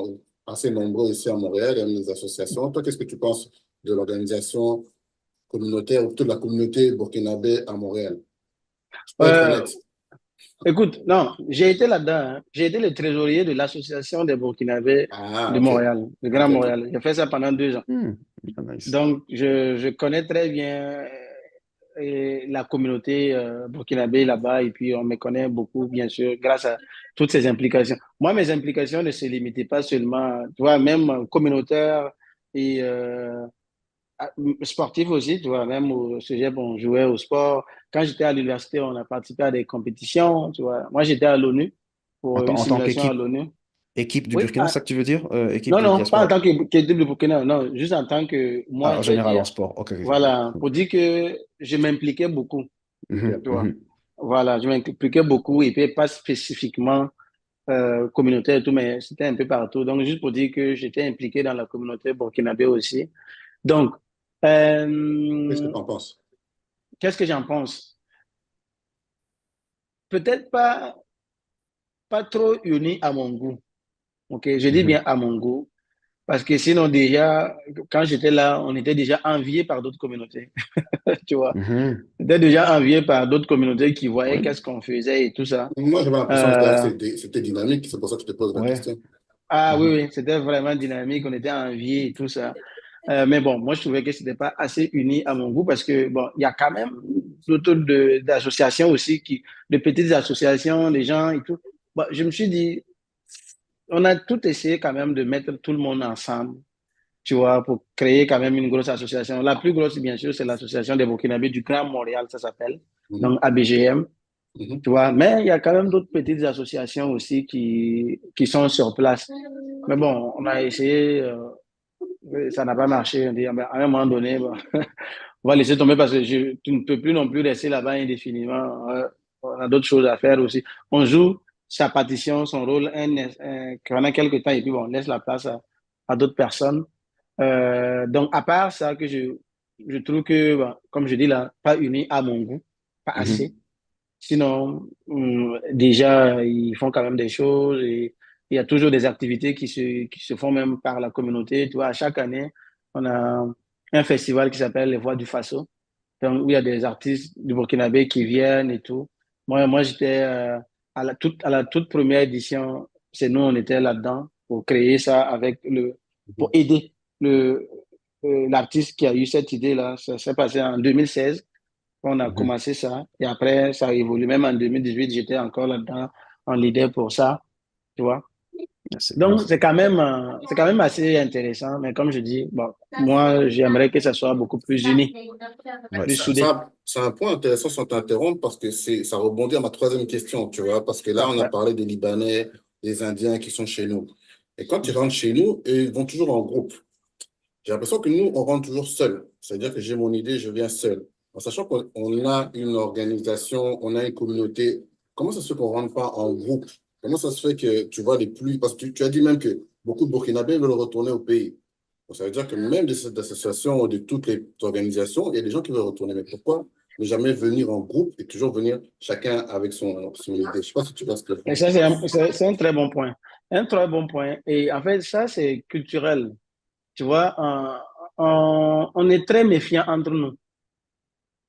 S3: assez nombreux ici à Montréal, il y a même des associations. Toi, qu'est-ce que tu penses de l'organisation communautaire ou plutôt de la communauté burkinabé à Montréal? Je peux être
S2: Euh,
S3: honnête.
S2: Écoute, non, j'ai été là-dedans, hein. J'ai été le trésorier de l'Association des Burkinabés
S3: Ah,
S2: de
S3: ok.
S2: Montréal, de
S3: Ok,
S2: Grand
S3: ok.
S2: Montréal. J'ai fait ça pendant 2 ans.
S1: Hmm, ah, nice.
S2: Donc, je connais très bien la communauté burkinabé là-bas et puis on me connaît beaucoup, bien sûr, grâce à toutes ces implications. Moi, mes implications ne se limitaient pas seulement, tu vois, même communautaire et sportif aussi, tu vois, même au cégep, on jouait au sport. Quand j'étais à l'université, on a participé à des compétitions, tu vois. Moi, j'étais à l'ONU pour une
S1: En tant
S2: simulation à
S1: qu'équipe,
S2: l'ONU.
S1: équipe du
S2: Oui,
S1: Burkina, c'est ça que tu veux dire? Équipe
S2: non,
S1: de
S2: non, pas en
S1: diaspora.
S2: tant qu'équipe de Burkina, non, juste en tant que moi,
S1: Ah, en
S2: je vais
S1: général, en
S2: dire,
S1: sport. Ok, ok,
S2: voilà,
S1: ok.
S2: pour dire que je m'impliquais beaucoup,
S1: Mhm,
S2: tu vois.
S1: mhm.
S2: Voilà, je m'impliquais beaucoup et puis pas spécifiquement communautaire et tout, mais c'était un peu partout. Donc, juste pour dire que j'étais impliqué dans la communauté burkinabé aussi. Donc,
S3: Qu'est-ce que
S2: euh,
S3: tu en penses?
S2: qu'est-ce que j'en pense? Peut-être pas trop uni à mon goût. Ok, je dis
S1: Mhm,
S2: bien à mon goût, parce que sinon déjà, quand j'étais là, on était déjà envié par d'autres communautés, tu vois.
S1: mhm.
S2: On était déjà envié par d'autres communautés qui voyaient
S1: Oui,
S2: qu'est-ce qu'on faisait et tout ça.
S3: Moi, j'avais l'impression que
S2: Euh,
S3: c'était dynamique, c'est pour ça que je te pose la
S1: ouais.
S3: question.
S2: ah oui,
S1: Mhm.
S2: oui, c'était vraiment dynamique, on était envié et tout ça. Mais bon, moi, je trouvais que c'était pas assez uni à mon goût parce que, bon, il y a quand même d'autres d'associations aussi, de petites associations, des gens et tout. Bon, je me suis dit, on a tout essayé quand même de mettre tout le monde ensemble, tu vois, pour créer quand même une grosse association. La plus grosse, bien sûr, c'est l'association des Burkinabés du Grand Montréal, ça s'appelle,
S3: Mhm,
S2: donc ABGM,
S3: mhm.
S2: tu vois. Mais il y a quand même d'autres petites associations aussi qui sont sur place. Mais bon, on a essayé, ça n'a pas marché. On dit, ah ben, à un moment donné, bon, on va laisser tomber parce que tu ne peux plus non plus rester là-bas indéfiniment. On a d'autres choses à faire aussi. On joue sa partition, son rôle pendant quelques temps et puis bon, on laisse la place à d'autres personnes. Donc, à part ça, je trouve que, bon, comme je dis là, pas uni à mon goût, pas assez.
S1: Mhm.
S2: Sinon, déjà, ils font quand même des choses et il y a toujours des activités qui se font même par la communauté. Tu vois, à chaque année, On a un festival qui s'appelle Les Voix du Faso, donc où il y a des artistes du Burkinabé qui viennent et tout. Moi j'étais à la toute première édition, c'est nous, on était là-dedans pour créer ça pour aider l'artiste qui a eu cette idée-là. Ça s'est passé en 2016. On a
S1: Mhm.
S2: commencé ça. Et après, ça a évolué. Même en 2018, j'étais encore là-dedans en leader pour ça. Tu vois?
S1: Ah, c'est bien
S2: Donc,
S1: ça.
S2: c'est quand même assez intéressant. Mais comme je dis, bon, moi, j'aimerais que ça soit beaucoup plus uni,
S1: Ouais.
S2: plus soudé.
S3: C'est un point intéressant sans t'interrompre parce que ça rebondit à ma troisième question, tu vois, parce que là, on a
S2: Parfait.
S3: parlé des Libanais, des Indiens qui sont chez nous. Et quand ils rentrent chez nous, ils vont toujours en groupe. J'ai l'impression que nous, on rentre toujours seul. C'est-à-dire que j'ai mon idée, je viens seul. En sachant qu'on a une organisation, on a une communauté, comment ça se fait qu'on ne rentre pas en groupe? Comment ça se fait que tu vois les plus... Parce que tu as dit même que beaucoup de Burkinabés veulent retourner au pays. Donc, ça veut dire que même de cette association ou de toutes les organisations, il y a des gens qui veulent retourner. Mais pourquoi ne jamais venir en groupe et toujours venir chacun avec son idée? Je ne sais pas si tu vois ce que je veux
S2: Et
S3: dire.
S2: ça, c'est un très bon point. Un très bon point. Et en fait, ça, c'est culturel. Tu vois, on est très méfiant entre nous.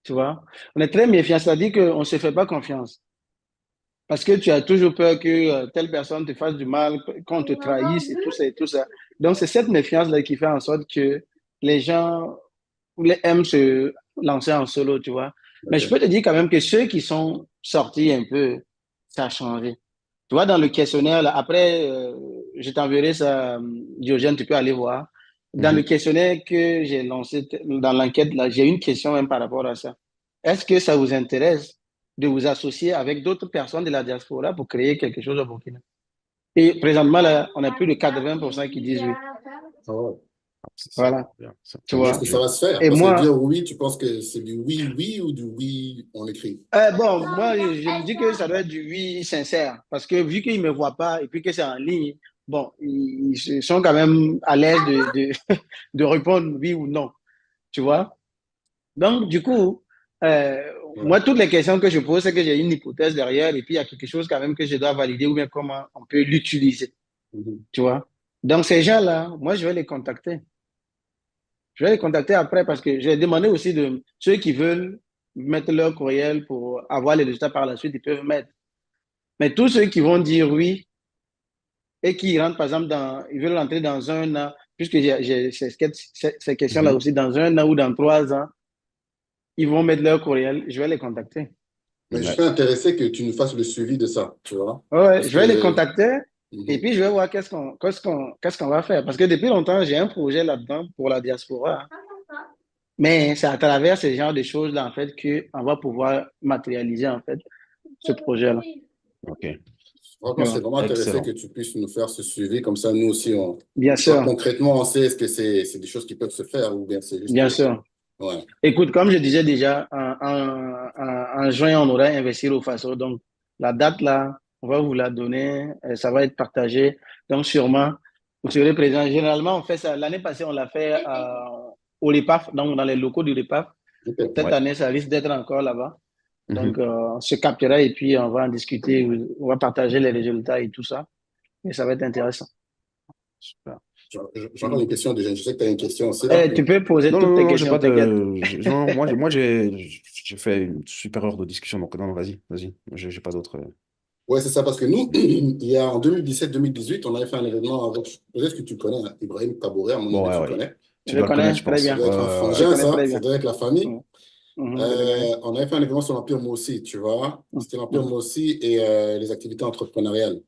S2: Tu vois, on est très méfiant. C'est-à-dire qu'on ne se fait pas confiance. Parce que tu as toujours peur que telle personne te fasse du mal, qu'on te trahisse et tout ça et tout ça. Donc, c'est cette méfiance-là qui fait en sorte que les gens aiment se lancer en solo, tu vois. Mais je
S3: Ok.
S2: peux te dire quand même que ceux qui sont sortis un peu, ça a changé. Tu vois, dans le questionnaire, là, après, je t'enverrai ça, Diogène, tu peux aller voir. Dans le
S1: Mhm.
S2: questionnaire que j'ai lancé dans l'enquête, là, j'ai une question même par rapport à ça. Est-ce que ça vous intéresse de vous associer avec d'autres personnes de la diaspora pour créer quelque chose au Burkina? Et présentement, là, on a plus de 80% qui disent oui.
S3: Ah ouais.
S1: C'est
S2: Voilà,
S1: bien. Ça.
S2: tu
S3: Est-ce
S2: vois.
S3: que ça va se faire?
S2: Et
S3: Parce que
S2: moi,
S3: dire oui, tu penses que c'est du oui, oui ou du oui en écrit?
S2: bon, moi, je me dis que ça doit être du oui sincère. Parce que vu qu'ils ne me voient pas et puis que c'est en ligne, bon, ils sont quand même à l'aise de répondre oui ou non. Tu vois? Donc, du coup, euh,
S3: Ouais.
S2: moi, toutes les questions que je pose, c'est que j'ai une hypothèse derrière et puis il y a quelque chose quand même que je dois valider ou bien comment on peut l'utiliser.
S3: Mhm.
S2: Tu vois? Donc, ces gens-là, moi, je vais les contacter. Je vais les contacter après parce que j'ai demandé aussi de ceux qui veulent mettre leur courriel pour avoir les résultats par la suite, ils peuvent mettre. Mais tous ceux qui vont dire oui et qui rentrent, par exemple, ils veulent rentrer dans un an, puisque j'ai ces questions-là
S1: Mhm.
S2: aussi, dans un an ou dans 3 ans, ils vont mettre leur courriel, je vais les contacter.
S3: Mais je
S1: Ouais.
S3: serais intéressé que tu nous fasses le suivi de ça, tu vois?
S2: Ouais, ouais,
S3: Parce
S2: je vais les
S3: que,
S2: contacter et
S3: mhm.
S2: puis je vais voir qu'est-ce qu'on va faire. Parce que depuis longtemps, j'ai un projet là-dedans pour la diaspora. Mais c'est à travers ce genre de choses-là, en fait, qu'on va pouvoir matérialiser, en fait, ce projet-là.
S1: OK.
S3: Franchement,
S2: Tu
S3: je serais
S2: vois.
S3: vraiment intéressé que
S1: Excellent.
S3: tu puisses nous faire ce suivi. Comme ça, nous aussi,
S2: Bien
S3: tu vois,
S2: sûr,
S3: concrètement, on sait est-ce que c'est des choses qui peuvent se faire ou bien c'est juste.
S2: bien sûr.
S3: Ouais.
S2: Écoute, comme je disais déjà, en juin, on aura investi au Faso. Donc, la date là, on va vous la donner. Ça va être partagé. Donc, sûrement, vous serez présents. Généralement, on fait ça. L'année passée, on l'a fait au REPAF, donc dans les locaux du REPAF.
S3: Ok.
S2: Cette
S1: Ouais.
S2: année, ça risque d'être encore là-bas. Donc,
S1: Mhm.
S2: on se captera et puis on va en discuter. On va partager les résultats et tout ça. Et ça va être intéressant.
S1: Super.
S3: J'ai encore une question déjà. Je sais que tu as une question aussi là.
S2: Tu peux poser
S1: Non,
S2: toutes
S1: non, non,
S2: tes
S1: non, j'ai
S2: questions,
S1: pas
S2: t'inquiète.
S1: de. Non, moi, j'ai fait une super heure de discussion, donc non, vas-y, vas-y. J'ai pas d'autres.
S3: Ouais, c'est ça, parce que nous, il y a en 2017-2018, on avait fait un événement avec, peut-être que tu connais, hein, Ibrahim Kabouré, à mon
S1: Bon,
S3: avis,
S1: ouais,
S3: tu
S1: ouais.
S3: connais.
S1: Tu
S2: Je
S1: dois le connaître,
S2: connais
S1: je
S2: très
S3: Ça
S1: pense.
S2: bien.
S3: doit être un
S2: Je
S3: frangin,
S2: connais
S3: ça,
S2: très
S3: ça
S2: bien.
S3: doit être la famille.
S2: Mhm. Je le connais.
S3: On avait fait un événement sur l'Empire Mossi, tu vois. C'était l'Empire
S2: Mhm.
S3: Mossi et les activités entrepreneuriales.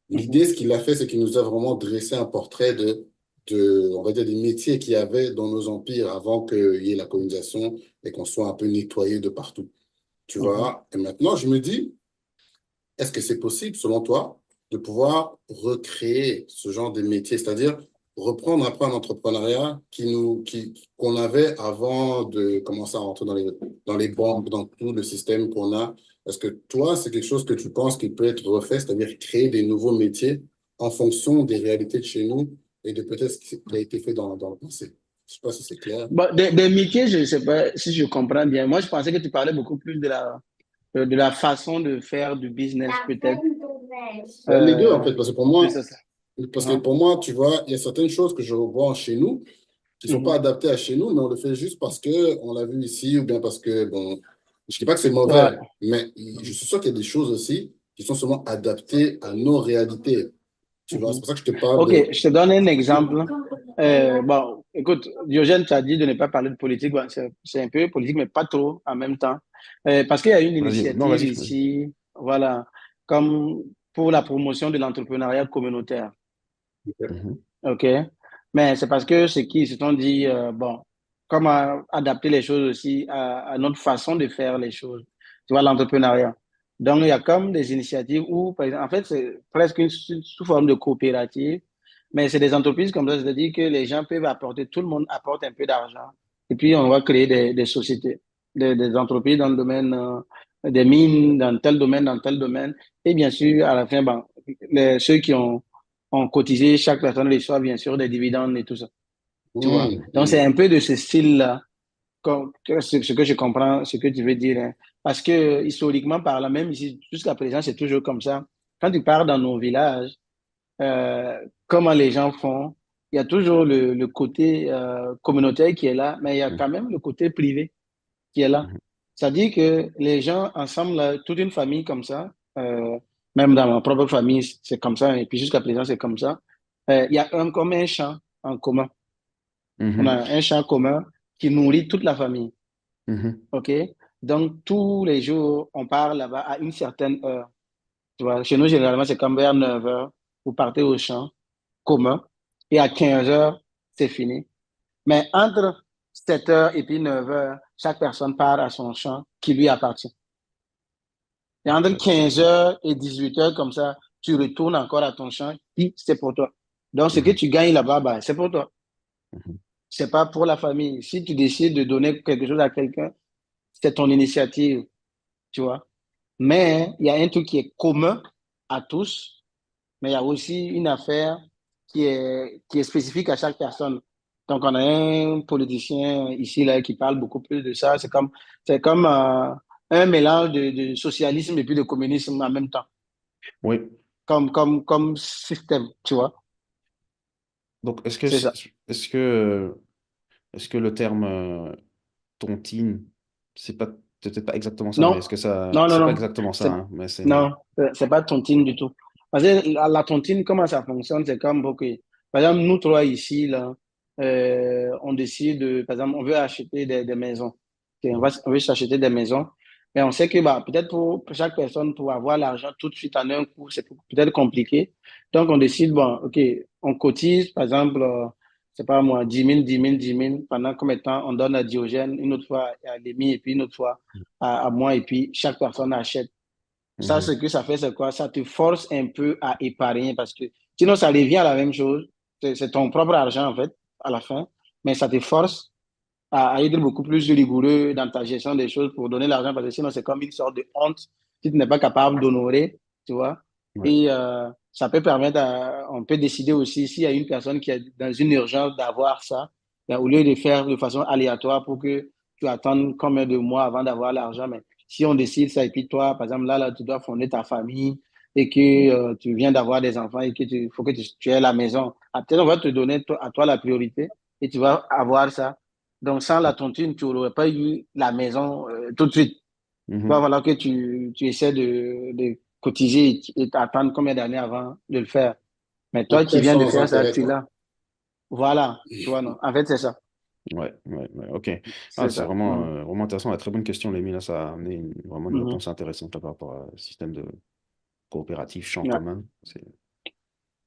S2: Mhm.
S3: L'idée, ce qu'il a fait, c'est qu'il nous a vraiment dressé un portrait on va dire, des métiers qu'il y avait dans nos empires avant qu'il y ait la colonisation et qu'on soit un peu nettoyé de partout. Tu
S2: Mhm.
S3: vois. Et maintenant, je me dis, est-ce que c'est possible, selon toi, de pouvoir recréer ce genre de métier, c'est-à-dire reprendre un peu un entrepreneuriat qu'on avait avant de commencer à rentrer dans les banques, dans tout le système qu'on a? Est-ce que toi, c'est quelque chose que tu penses qui peut être refait, c'est-à-dire créer des nouveaux métiers en fonction des réalités de chez nous et de peut-être ce qui a été fait dans le passé? Je sais pas si c'est clair.
S2: Bon, des métiers, je ne sais pas si je comprends bien. Moi, je pensais que tu parlais beaucoup plus de la façon de faire du business, peut-être.
S3: Les deux, en
S2: Euh,
S3: fait, parce que
S2: c'est ça.
S3: pour moi, tu vois, il y a certaines choses que je vois chez nous. qui sont pas
S2: Mhm.
S3: adaptés à chez nous, mais on le fait juste parce que on l'a vu ici ou bien parce que, bon, je dis pas que c'est
S2: Ouais.
S3: mauvais, mais je suis sûr qu'il y a des choses aussi qui sont seulement adaptées à nos réalités. Tu vois, c'est
S2: Mhm.
S3: pour ça que je te parle
S2: Ok,
S3: de...
S2: je te donne un exemple. Bon, écoute, Diogène, tu as dit de ne pas parler de politique. Bon, c'est un peu politique, mais pas trop en même temps. Parce qu'il y a une
S1: Vas-y, non,
S2: initiative
S1: vas-y.
S2: ici, voilà, comme pour la promotion de l'entrepreneuriat communautaire.
S1: Mhm,
S2: OK? Mais c'est parce que ceux qui se sont dit, bon, comment adapter les choses aussi à notre façon de faire les choses. Tu vois, l'entrepreneuriat. Donc, il y a comme des initiatives où, par exemple, en fait, c'est presque sous forme de coopérative, mais c'est des entreprises comme ça, c'est-à-dire que les gens peuvent apporter, tout le monde apporte un peu d'argent, et puis on va créer des sociétés, des entreprises dans le domaine des mines, dans tel domaine, et bien sûr, à la fin, bon, ceux qui ont cotisé, chaque personne reçoit bien sûr des dividendes et tout ça, tu vois. Donc, c'est un peu de ce style-là, ce que je comprends, ce que tu veux dire, hein. Parce que historiquement parlant, même ici, jusqu'à présent, c'est toujours comme ça. Quand tu pars dans nos villages, comment les gens font, il y a toujours le côté communautaire qui est là, mais il y a
S1: mhm,
S2: quand même le côté privé qui est là.
S1: mhm,
S2: C'est-à-dire que les gens ensemble, là, toute une famille comme ça, même dans ma propre famille, c'est comme ça, et puis jusqu'à présent, c'est comme ça. Il y a comme un champ en commun. On
S1: mhm,
S2: a un champ commun qui nourrit toute la famille.
S1: mhm.
S2: OK? Donc, tous les jours, on part là-bas à une certaine heure. Tu vois, chez nous, généralement, c'est comme vers 9 heures, vous partez au champ commun, et à 15 heures, c'est fini. Mais entre 7 heures et puis 9 heures, chaque personne part à son champ qui lui appartient. Et entre
S1: Ouais,
S2: 15 heures et 18 heures, comme ça, tu retournes encore à ton champ qui, c'est pour toi. Donc, ce que
S1: mhm,
S2: tu gagnes là-bas, bah, c'est pour toi.
S1: mhm.
S2: C'est pas pour la famille. Si tu décides de donner quelque chose à quelqu'un, c'est ton initiative, tu vois. Mais il y a un truc qui est commun à tous, mais il y a aussi une affaire qui est spécifique à chaque personne. Donc, on a un politicien ici là, qui parle beaucoup plus de ça. C'est comme un mélange de socialisme et puis de communisme en même temps,
S1: Oui.
S2: comme système, tu vois.
S1: Donc,
S2: C'est ça.
S1: est-ce que, est-ce que le terme tontine, c'est pas peut-être pas exactement ça, mais
S2: Non,
S1: est-ce que ça,
S2: non, non,
S1: c'est pas
S2: non.
S1: exactement ça,
S2: C'est,
S1: hein, mais c'est.
S2: non, c'est pas tontine du tout. Parce que la tontine, comment ça fonctionne, c'est comme, ok, par exemple, nous trois ici, là, on décide, par exemple, on veut acheter des maisons. Ok, on veut s'acheter des maisons. Mais on sait que bah, peut-être pour chaque personne, pour avoir l'argent tout de suite en un coup, c'est peut-être compliqué. Donc, on décide, bon, ok, on cotise, par exemple, c'est pas moi, 10 000, 10 000, 10 000, pendant combien de temps on donne à Diogène, une autre fois à Lémi, et puis une autre fois à moi, et puis chaque personne achète. Ça, ce
S1: Mhm,
S2: que ça fait, c'est quoi? Ça te force un peu à épargner parce que sinon, ça revient à la même chose. C'est ton propre argent, en fait, à la fin, mais ça te force à être beaucoup plus rigoureux dans ta gestion des choses pour donner l'argent parce que sinon, c'est comme une sorte de honte si tu n'es pas capable d'honorer, tu vois.
S1: ouais.
S2: Et ça peut permettre on peut décider aussi s'il y a une personne qui est dans une urgence d'avoir ça, ben, au lieu de faire de façon aléatoire pour que tu attendes combien de mois avant d'avoir l'argent, mais si on décide ça et puis toi, par exemple, là, tu dois fonder ta famille et que tu viens d'avoir des enfants et que faut que tu aies la maison, ah, peut-être on va te donner à toi la priorité et tu vas avoir ça. Donc, sans la tontine, tu n'aurais pas eu la maison tout de suite. Il va
S1: Mhm.
S2: falloir que tu essaies de cotiser et t'attendre combien d'années avant de le faire. Mais toi qui
S3: Après,
S2: viens de
S3: sans
S2: faire ça,
S3: intérêt,
S2: tu
S3: quoi.
S2: l'as. Voilà, tu vois, non. En fait, c'est ça.
S1: Ouais, ouais, ouais, ok. Ah,
S2: C'est
S1: c'est
S2: ça.
S1: vraiment,
S2: Mhm.
S1: vraiment intéressant. La très bonne question, Lémi. Là, ça a amené vraiment une
S2: Mhm.
S1: réponse intéressante là, par rapport au système de coopérative champ
S2: Ouais.
S1: commun.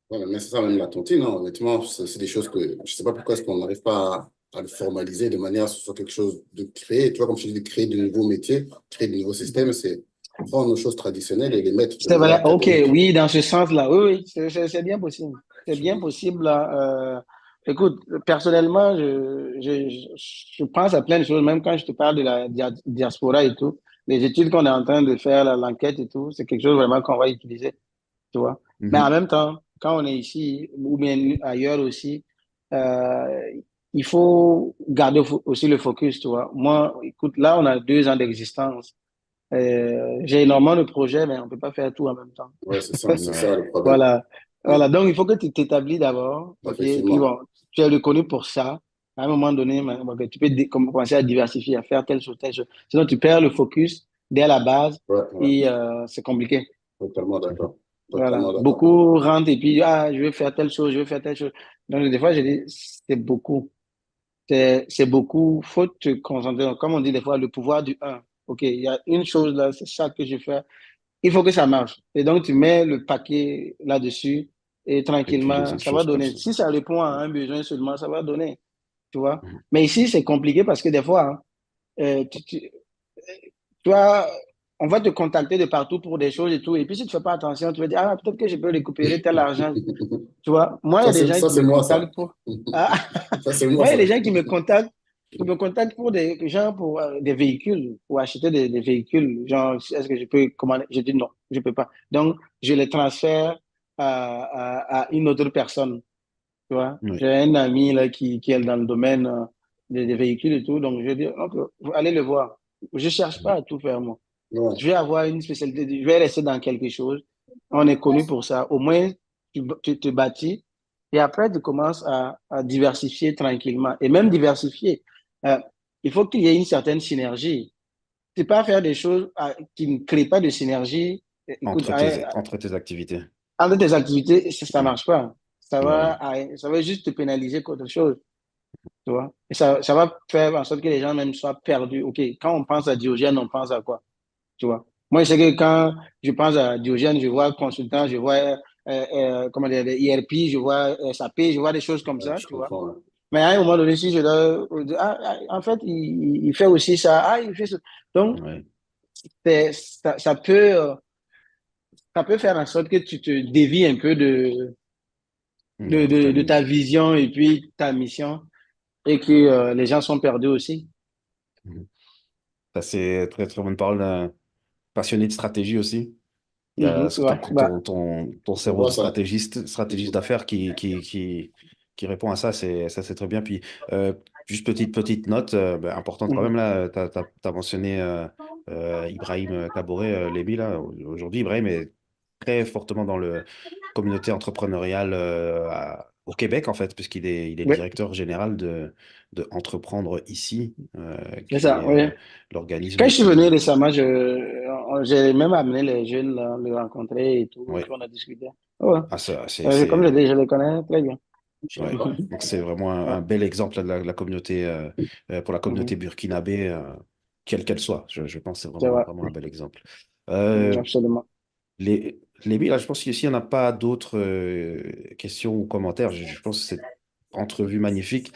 S3: Voilà, mais c'est ça, même la tontine, hein, honnêtement, c'est des choses que je sais pas pourquoi est-ce qu'on n'arrive pas à le formaliser de manière à ce soit quelque chose de créé. Tu vois, comme je dis, de créer de nouveaux métiers, créer de nouveaux systèmes, c'est prendre nos choses traditionnelles et les mettre de
S2: C'est
S3: manière
S2: vrai. OK,
S3: académique.
S2: oui, dans ce sens-là. Oui, oui, c'est bien possible. C'est bien possible, là. Écoute, personnellement, je pense à plein de choses, même quand je te parle de la diaspora et tout. Les études qu'on est en train de faire, l'enquête et tout, c'est quelque chose vraiment qu'on va utiliser, tu vois. Mais en
S1: Mhm.
S2: même temps, quand on est ici, ou bien ailleurs aussi, euh, il faut garder aussi le focus, tu vois. Moi, écoute, là, on a 2 ans d'existence. J'ai énormément de projets, mais on ne peut pas faire tout en même temps.
S3: Ouais, c'est
S1: Ouais.
S3: ça le problème.
S2: Voilà.
S3: Ouais,
S2: Voilà. Donc, il faut que tu t'établis d'abord. OK. Et puis,
S3: effectivement.
S2: bon, tu es reconnu pour ça. À un moment donné, ok, tu peux commencer à diversifier, à faire telle chose, telle chose. Sinon, tu perds le focus dès la base
S3: Ouais, ouais,
S2: et c'est compliqué.
S3: totalement
S1: Mhm.
S3: d'accord.
S2: Voilà.
S3: Totalement d'accord.
S2: Beaucoup rentrent et puis, je veux faire telle chose, je veux faire telle chose. Donc, des fois, je dis, c'est beaucoup. C'est beaucoup. Faut te concentrer. Comme on dit des fois, le pouvoir du un. OK, il y a une chose là, c'est ça que je fais. Il faut que ça marche. Et donc, tu mets le paquet là-dessus et
S1: Et puis les
S2: tranquillement,
S1: autres
S2: ça va
S1: choses comme
S2: donner.
S1: ça.
S2: Si ça répond à un besoin seulement, ça va donner. Tu vois?
S1: Mhm.
S2: Mais ici, c'est compliqué parce que des fois, hein, tu vois, on va te contacter de partout pour des choses et tout. Et puis, si tu fais pas attention, tu vas dire, peut-être que je peux récupérer tel argent. Tu vois, moi, il y a des gens
S3: Ça,
S2: qui
S3: c'est
S2: me
S3: moi, ça.
S2: contactent pour. Ah,
S3: Ça, c'est moi,
S2: moi, il y a
S3: ça.
S2: des gens qui me contactent pour des gens pour des véhicules, pour acheter des véhicules. Genre, est-ce que je peux commander? Je dis non, je peux pas. Donc, je les transfère à une autre personne. Tu vois,
S1: Oui.
S2: j'ai un ami là qui est dans le domaine des véhicules et tout. Donc, je dis, ok, vous allez le voir. Je cherche pas à tout faire, moi.
S3: Ouais.
S2: Je vais avoir une spécialité, je vais rester dans quelque chose. On est connu pour ça. Au moins, tu te bâtis et après, tu commences à diversifier tranquillement. Et même diversifier, euh, il faut qu'il y ait une certaine synergie. Tu peux pas faire des choses qui ne créent pas de synergie. Écoute,
S1: Entre tes activités.
S2: entre tes activités, ça
S1: Mhm.
S2: marche pas.
S1: Ouais.
S2: Ça va juste te pénaliser qu'autre chose. Tu vois? Et ça va faire en sorte que les gens même soient perdus. OK, quand on pense à Diogène, on pense à quoi? Tu vois. Moi, je sais que quand je pense à Diogène, je vois consultant, je vois comment dire, les IRP, je vois SAP, je vois des choses comme
S3: Ouais,
S2: ça,
S3: je
S2: tu vois.
S3: comprends. Ouais.
S2: Mais à un moment donné, si je dois, en fait, il fait aussi ça, il fait ça. Donc,
S1: Ouais.
S2: ça peut faire en sorte que tu te dévies un peu
S1: De ta
S2: de
S1: ligne.
S2: ta vision et puis ta mission et que les gens sont perdus aussi.
S1: Mhm. Ça, c'est très, très bonne parole d'un passionné de stratégie aussi. Il y a
S2: Mhm, tu vois.
S1: ton
S3: Je
S1: cerveau
S3: vois
S1: de
S3: ça.
S1: stratégiste d'affaires qui répond à ça, c'est très bien. Puis, euh, juste petite note importante quand même,
S2: Mhm.
S1: là, tu as mentionné Ibrahim Kaboré, Lébi, là. Aujourd'hui, Ibrahim est très fortement dans la communauté entrepreneuriale au Québec, en fait, puisqu'il est le
S2: Oui,
S1: directeur général de Entreprendre ici,
S2: c'est
S1: qui
S2: ça,
S1: est
S2: oui. Quand
S1: l'organisme
S2: je suis venu
S1: qui...
S2: récemment, j'ai même amené les jeunes là, les rencontrer et tout, et
S1: Oui,
S2: puis on a discuté. Ouais.
S1: ah, ça,
S2: Comme je dis, je les connais très bien.
S1: ouais. Donc c'est vraiment
S2: Ouais.
S1: un bel exemple là, de la communauté, pour la communauté
S2: Mhm.
S1: burkinabé, quelle qu'elle soit. Je pense que c'est
S2: C'est vrai.
S1: vraiment un bel exemple. Euh,
S2: Absolument.
S1: là, je pense qu'ici, on n'a pas d'autres questions ou commentaires. Je pense que cette entrevue magnifique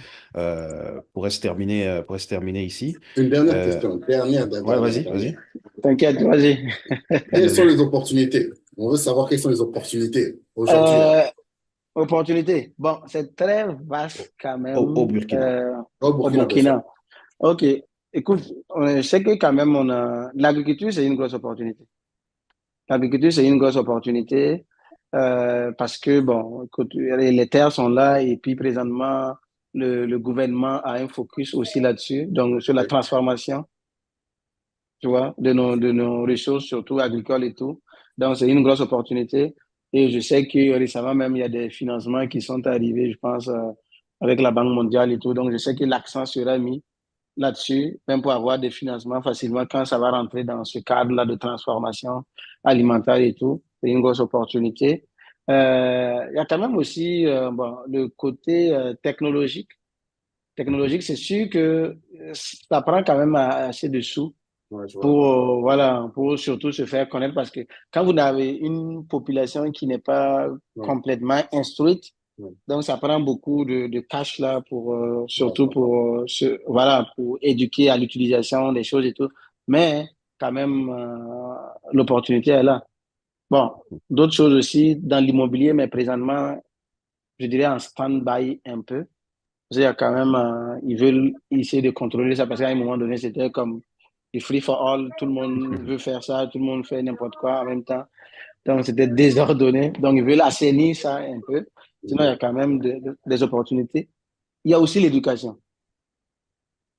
S1: pourrait se terminer ici.
S3: Une dernière
S1: Euh,
S3: question. Dernière,
S1: ouais,
S3: dernière,
S1: vas-y,
S3: dernière.
S1: vas-y.
S2: T'inquiète, vas-y.
S3: Quelles sont
S1: Vas-y.
S3: les opportunités? On veut savoir quelles sont les opportunités aujourd'hui, là,
S2: Euh, Opportunité. Bon, c'est très vaste quand
S1: Au
S2: même
S1: Burkina.
S3: au
S2: au
S3: Burkina Faso.
S2: Burkina. OK. Écoute, je sais que quand même, l'agriculture, c'est une grosse opportunité. L'agriculture, c'est une grosse opportunité parce que, bon, écoute, les terres sont là et puis présentement, le gouvernement a un focus aussi là-dessus, donc sur la
S3: Oui,
S2: transformation, tu vois, de nos ressources, surtout agricoles et tout. Donc, c'est une grosse opportunité. Et je sais que récemment même, il y a des financements qui sont arrivés, je pense, avec la Banque mondiale et tout. Donc, je sais que l'accent sera mis là-dessus, même pour avoir des financements facilement quand ça va rentrer dans ce cadre-là de transformation alimentaire et tout. C'est une grosse opportunité. Il y a quand même aussi bon, le côté technologique.
S1: Mhm.
S2: Technologique, c'est sûr que ça prend quand même assez de sous
S3: ouais, je vois.
S2: pour, voilà, pour surtout se faire connaître parce que quand vous avez une population qui n'est pas
S3: Ouais,
S2: complètement instruite,
S3: ouais,
S2: donc, ça prend beaucoup de cash là pour,
S3: ouais, je
S2: surtout
S3: comprends.
S2: pour, voilà, pour éduquer à l'utilisation des choses et tout. Mais, quand même, l'opportunité est là. Bon, d'autres choses aussi dans l'immobilier, mais présentement, je dirais en stand-by un peu. Parce qu'il y a quand même, ils veulent essayer de contrôler ça parce qu'à un moment donné, c'était comme du free for all. Tout le monde veut faire ça, tout le monde fait n'importe quoi en même temps. Donc, c'était désordonné. Donc, ils veulent assainir ça un peu. Sinon, il y a
S3: Ok.
S2: quand même des opportunités. Il y a aussi l'éducation,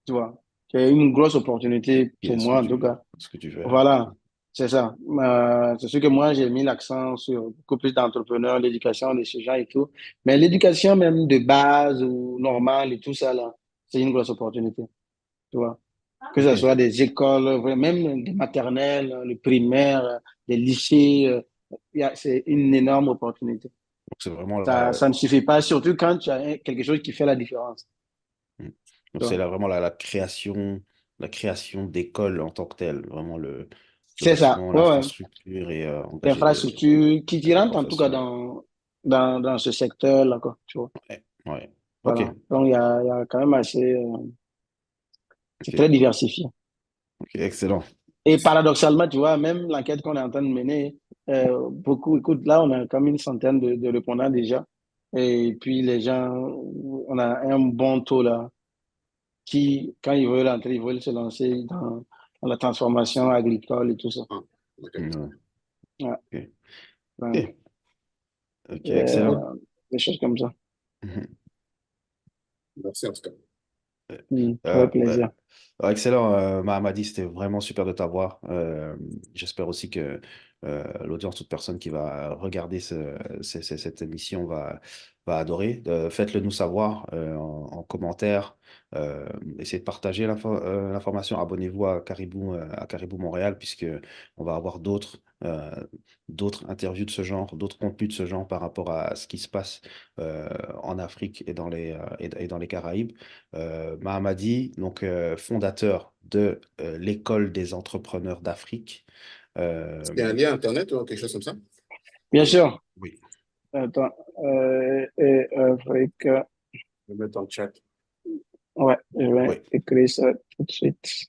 S2: tu vois. C'est une grosse opportunité
S1: Qui
S2: pour
S1: est
S2: moi, en tout cas.
S1: ce que tu fais là.
S2: Voilà, c'est ça. C'est sûr que moi, j'ai mis l'accent sur beaucoup plus d'entrepreneurs, l'éducation de ces gens et tout. Mais l'éducation même de base ou normale et tout ça, là, c'est une grosse opportunité, tu vois. Que ce
S1: Ok.
S2: soit des écoles, même des maternelles, le primaire, des lycées, c'est une énorme opportunité.
S1: Donc, c'est vraiment
S2: Ça ne suffit pas, surtout quand tu as quelque chose qui fait la différence.
S1: mm.
S2: Tu
S1: Donc, c'est
S2: vois.
S1: vraiment la création d'écoles en tant que telle, vraiment le
S2: C'est ça,
S1: bâtiment,
S2: ouais, ouais.
S1: l'infrastructure et engager
S2: L'infrastructure qui
S1: des
S2: rentre en tout cas
S1: professionnels.
S2: dans ce secteur-là, quoi, tu vois.
S1: Ouais, ouais. Ok,
S2: Voilà. Donc, il y a quand même assez, c'est très
S1: ok,
S2: diversifié.
S1: ok, excellent.
S2: Et paradoxalement, tu vois, même l'enquête qu'on est en train de mener, beaucoup, écoute, là, on a comme une centaine de répondants déjà. Et puis, les gens, on a un bon taux là, qui, quand ils veulent entrer, ils veulent se lancer dans la transformation agricole et tout ça.
S3: Ah, ok.
S1: Ouais,
S2: Ouais.
S1: ok,
S2: Donc,
S1: ok, ok, excellent.
S2: des choses comme ça.
S1: Mhm.
S3: Merci en tout cas.
S2: Avec
S1: Ouais.
S2: plaisir.
S1: Excellent, Mahamadi, c'était vraiment super de t'avoir. J'espère aussi que l'audience, toute personne qui va regarder cette émission va adorer. Faites-le nous savoir en commentaire. Essayez de partager l'information. Abonnez-vous à Caribou Montréal, puisque on va avoir d'autres interviews de ce genre, d'autres contenus de ce genre par rapport à ce qui se passe en Afrique et et dans les Caraïbes. Mahamadi, donc fondateur de l'École des entrepreneurs d'Afrique. Euh,
S3: C'est un lien Internet ou quelque chose comme ça?
S2: Bien
S1: oui,
S2: sûr.
S1: oui,
S2: Attends, Afrique,
S3: Je vais mettre en chat.
S2: ouais, je vais
S1: oui,
S2: écrire ça tout de suite.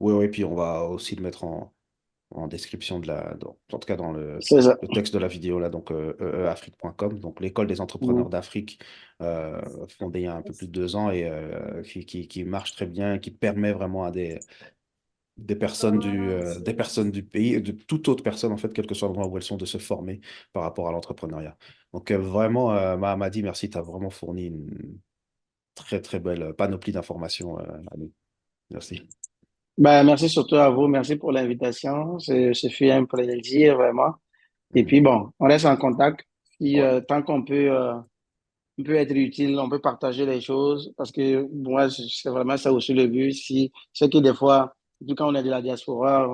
S1: oui, oui, puis on va aussi le mettre en description en tout cas dans
S2: C'est ça.
S1: le texte de la vidéo là, donc eeafrique.com, donc l'École des entrepreneurs
S2: Mhm.
S1: d'Afrique, fondée il y a un peu plus de 2 ans et qui marche très bien, qui permet vraiment à des personnes du pays, et de toute autre personne, en fait, quel que soit l'endroit où elles sont, de se former par rapport à l'entrepreneuriat. Donc, vraiment, Mahamadi, merci, tu as vraiment fourni une très, très belle panoplie d'informations à nous. Merci.
S2: Ben, merci surtout à vous. Merci pour l'invitation. Ce fut un plaisir, vraiment. Et
S1: Mhm.
S2: puis, bon, on reste en contact. Si,
S1: Ouais,
S2: tant on peut être utile, on peut partager les choses. Parce que moi, c'est vraiment ça aussi le but. Si, c'est que des fois, surtout quand on est de la diaspora,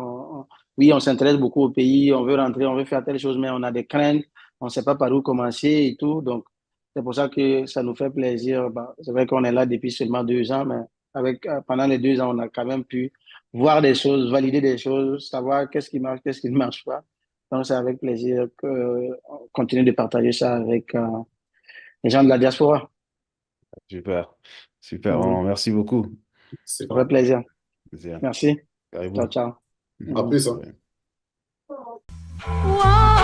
S2: oui, on s'intéresse beaucoup au pays, on veut rentrer, on veut faire telle chose, mais on a des craintes, on ne sait pas par où commencer et tout. Donc, c'est pour ça que ça nous fait plaisir. Bah, c'est vrai qu'on est là depuis seulement 2 ans, mais pendant les 2 ans, on a quand même pu voir des choses, valider des choses, savoir qu'est-ce qui marche, qu'est-ce qui ne marche pas. Donc, c'est avec plaisir qu'on continue de partager ça avec les gens de la diaspora.
S1: super. Super,
S2: Mhm.
S1: vraiment, merci beaucoup.
S3: C'est
S2: Ça fait
S3: bon.
S2: plaisir.
S1: Plaisir.
S2: Merci. Ciao,
S1: Caribou.
S2: ciao.
S1: Mhm.
S3: En
S2: Mhm.
S3: plus, hein.
S1: Ouais.
S4: Wow.